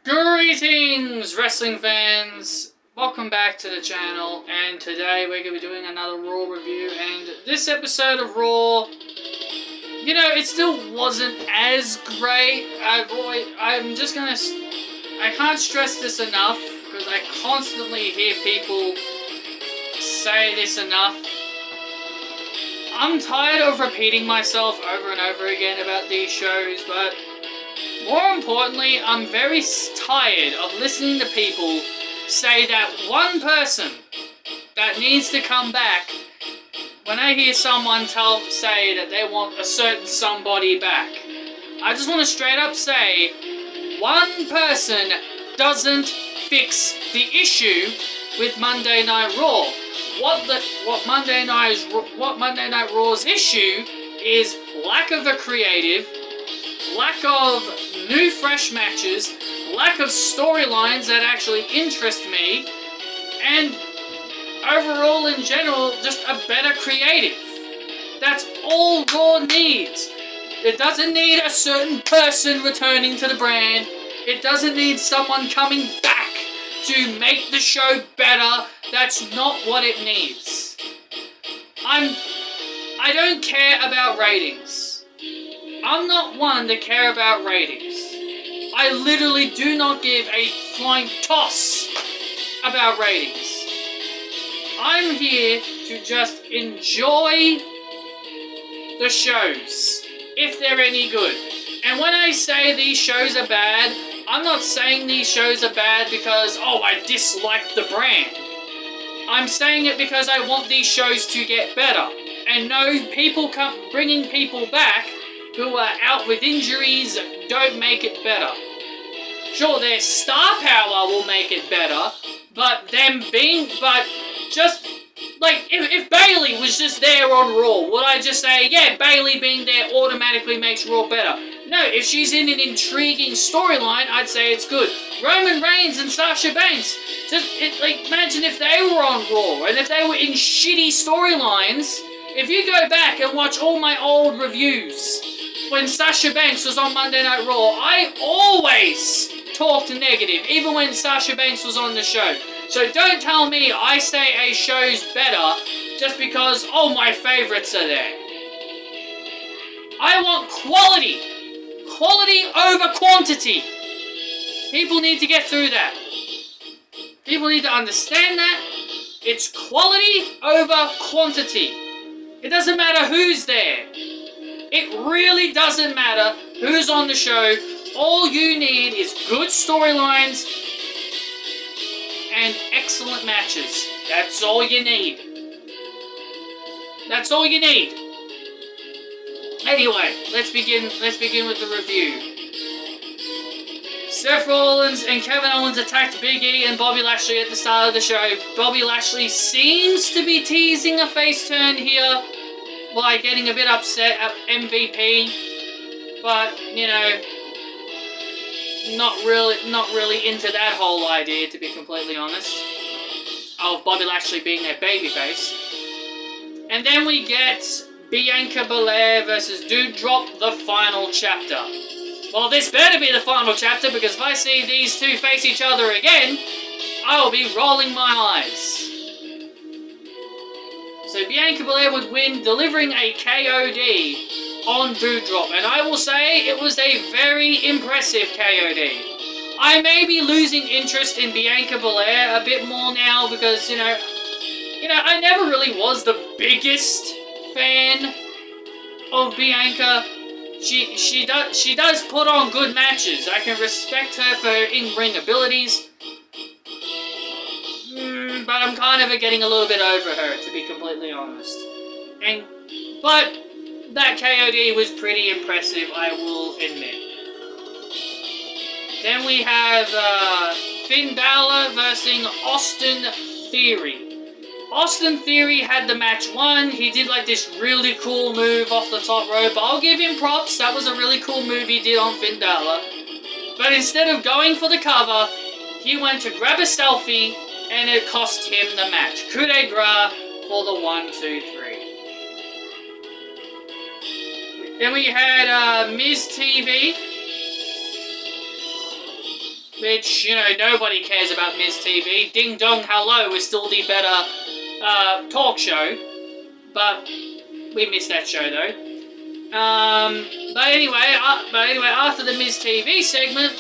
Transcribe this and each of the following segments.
Greetings, wrestling fans! Welcome back to the channel, and today we're going to be doing another Raw review, and this episode of Raw, you know, it still wasn't as great. I can't stress this enough, because I constantly hear people say this enough. I'm tired of repeating myself over and over again about these shows, but more importantly, I'm very tired of listening to people say that one person that needs to come back. When I hear someone say that they want a certain somebody back, I just want to straight up say, one person doesn't fix the issue with Monday Night Raw. What Monday Night Raw's issue is lack of a creative, lack of new fresh matches, lack of storylines that actually interest me, and overall in general, just a better creative. That's all Raw needs. It doesn't need a certain person returning to the brand. It doesn't need someone coming back to make the show better. That's not what it needs. I don't care about ratings. I'm not one to care about ratings. I literally do not give a flying toss about ratings. I'm here to just enjoy the shows, if they're any good. And when I say these shows are bad, I'm not saying these shows are bad because, I dislike the brand. I'm saying it because I want these shows to get better. And no, bringing people back who are out with injuries don't make it better. Sure, their star power will make it better, but just, like, if Bayley was just there on Raw, would I just say, yeah, Bayley being there automatically makes Raw better? No, if she's in an intriguing storyline, I'd say it's good. Roman Reigns and Sasha Banks, imagine if they were on Raw, and if they were in shitty storylines. If you go back and watch all my old reviews, when Sasha Banks was on Monday Night Raw, I always talked negative, even when Sasha Banks was on the show. So don't tell me I say a show's better just because, my favourites are there. I want quality. Quality over quantity. People need to get through that. People need to understand that. It's quality over quantity. It doesn't matter who's there. It really doesn't matter who's on the show. All you need is good storylines and excellent matches. That's all you need. That's all you need. Anyway, let's begin with the review. Seth Rollins and Kevin Owens attacked Big E and Bobby Lashley at the start of the show. Bobby Lashley seems to be teasing a face turn here by getting a bit upset at MVP, but, you know, not really into that whole idea, to be completely honest, of Bobby Lashley being their babyface. And then we get Bianca Belair versus Doudrop, the final chapter. Well, this better be the final chapter, because if I see these two face each other again, I will be rolling my eyes. So Bianca Belair would win, delivering a KOD on Doudrop, and I will say it was a very impressive KOD. I may be losing interest in Bianca Belair a bit more now because, you know, I never really was the biggest fan of Bianca. She does put on good matches. I can respect her for her in-ring abilities. But I'm kind of getting a little bit over her, to be completely honest. But that KOD was pretty impressive, I will admit. Then we have Finn Balor versus Austin Theory. Austin Theory had the match won. He did like this really cool move off the top rope. I'll give him props. That was a really cool move he did on Finn Balor. But instead of going for the cover, he went to grab a selfie, and it cost him the match. Coup de grace for the 1, 2, 3. Then we had Miz TV which, you know, nobody cares about Miz TV. Ding Dong Hello is still the better talk show, but we missed that show though. But anyway, after the Miz TV segment,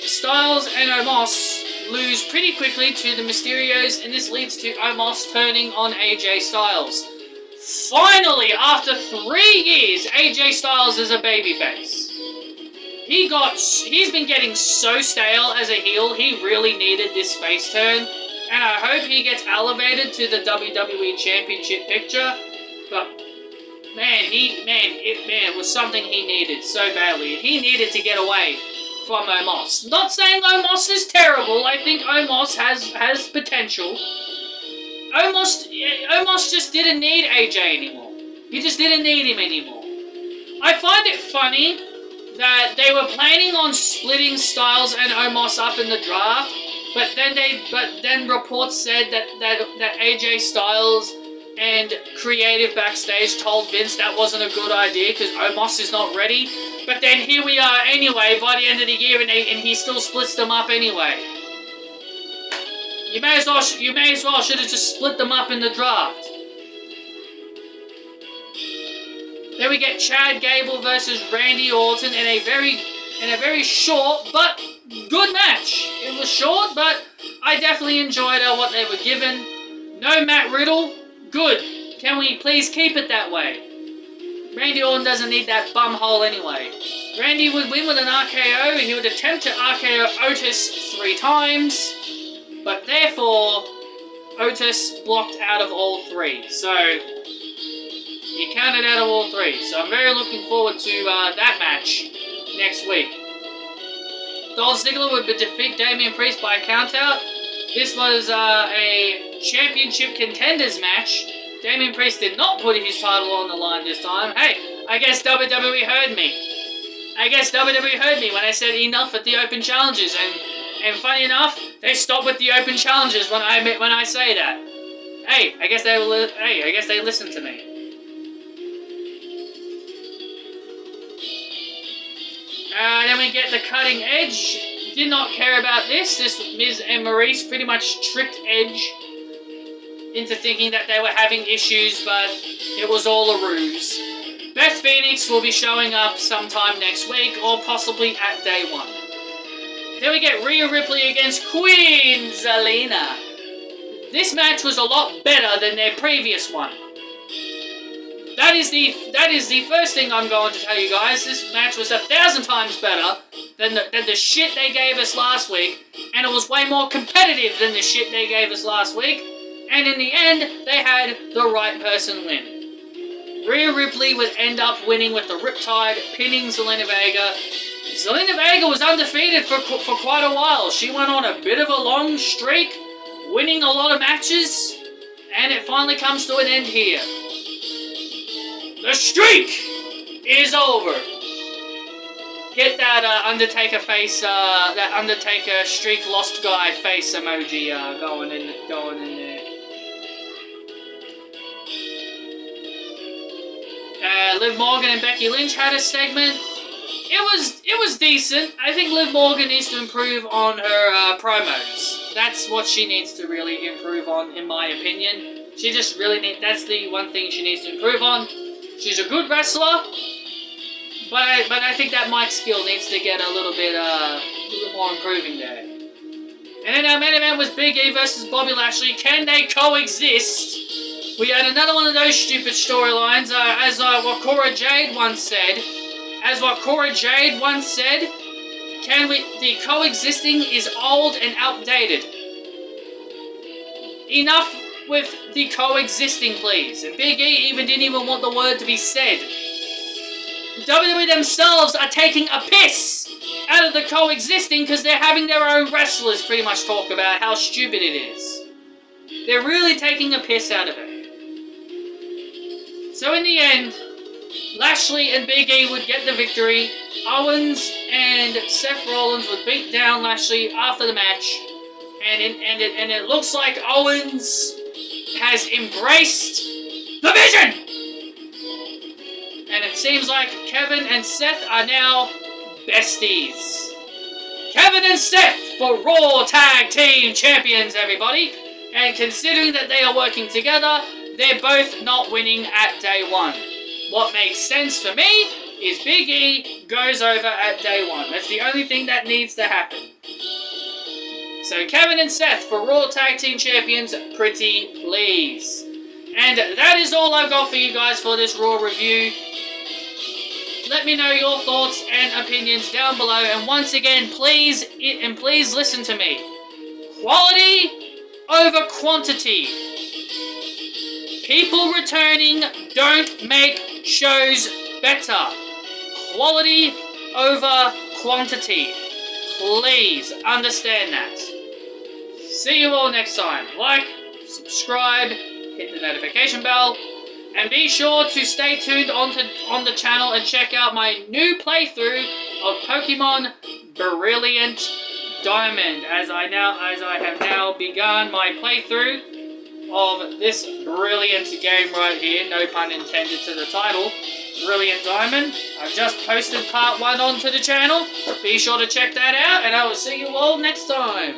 Styles and Omos lose pretty quickly to the Mysterios, and this leads to Omos turning on AJ Styles. Finally, after 3 years, AJ Styles is a babyface. He's been getting so stale as a heel, he really needed this face turn, and I hope he gets elevated to the WWE Championship picture, but man, it was something he needed so badly. He needed to get away from Omos. Not saying Omos is terrible, I think Omos has potential. Omos just didn't need AJ anymore. He just didn't need him anymore. I find it funny that they were planning on splitting Styles and Omos up in the draft, but then reports said that AJ Styles and creative backstage told Vince that wasn't a good idea because Omos is not ready. But then here we are anyway by the end of the year, and he still splits them up anyway. You may as well should have just split them up in the draft. Then we get Chad Gable versus Randy Orton in a very short but good match. It was short, but I definitely enjoyed what they were given. No Matt Riddle, good. Can we please keep it that way? Randy Orton doesn't need that bum hole anyway. Randy would win with an RKO. He would attempt to RKO Otis 3 times, but therefore Otis blocked out of all 3. So he counted out of all 3. So I'm very looking forward to that match next week. Dolph Ziggler would defeat Damien Priest by a countout. This was a championship contenders match. Damien Priest did not put his title on the line this time. Hey, I guess WWE heard me. I guess WWE heard me when I said enough at the open challenges, and funny enough, they stopped with the open challenges when I say that. Hey, I guess they listened to me. Then we get the cutting edge. Did not care about this. Miz and Maurice pretty much tricked Edge into thinking that they were having issues, but it was all a ruse. Beth Phoenix will be showing up sometime next week, or possibly at day 1. Then we get Rhea Ripley against Queen Zelina. This match was a lot better than their previous one. That is the first thing I'm going to tell you guys. This match was 1,000 times better than the shit they gave us last week, and it was way more competitive than the shit they gave us last week. And in the end, they had the right person win. Rhea Ripley would end up winning with the Riptide, pinning Zelina Vega. Zelina Vega was undefeated for quite a while. She went on a bit of a long streak, winning a lot of matches, and it finally comes to an end here. The streak is over. Get that Undertaker face, that Undertaker streak lost guy face emoji going in there. Liv Morgan and Becky Lynch had a segment. It was decent. I think Liv Morgan needs to improve on her promos. That's what she needs to really improve on, in my opinion. She just really that's the one thing she needs to improve on. She's a good wrestler, but I think that mic skill needs to get a little bit more improving there. And then our main event was Big E versus Bobby Lashley. Can they coexist? We had another one of those stupid storylines, as what Cora Jade once said. The coexisting is old and outdated. Enough with the coexisting, please. And Big E didn't even want the word to be said. WWE themselves are taking a piss out of the coexisting because they're having their own wrestlers pretty much talk about how stupid it is. They're really taking a piss out of it. So in the end, Lashley and Big E would get the victory. Owens and Seth Rollins would beat down Lashley after the match. And it looks like Owens has embraced the vision! And it seems like Kevin and Seth are now besties. Kevin and Seth for Raw Tag Team Champions, everybody. And considering that they are working together, they're both not winning at day one. What makes sense for me is Big E goes over at day one. That's the only thing that needs to happen. So Kevin and Seth for Raw Tag Team Champions, pretty please. And that is all I've got for you guys for this Raw review. Let me know your thoughts and opinions down below. And once again, please listen to me. Quality over quantity. People returning don't make shows better. Quality over quantity. Please understand that. See you all next time. Like, subscribe, hit the notification bell, and be sure to stay tuned on the channel and check out my new playthrough of Pokemon Brilliant Diamond, as I have now begun my playthrough of this brilliant game right here, no pun intended to the title, Brilliant Diamond. I've just posted part 1 onto the channel. Be sure to check that out, and I will see you all next time.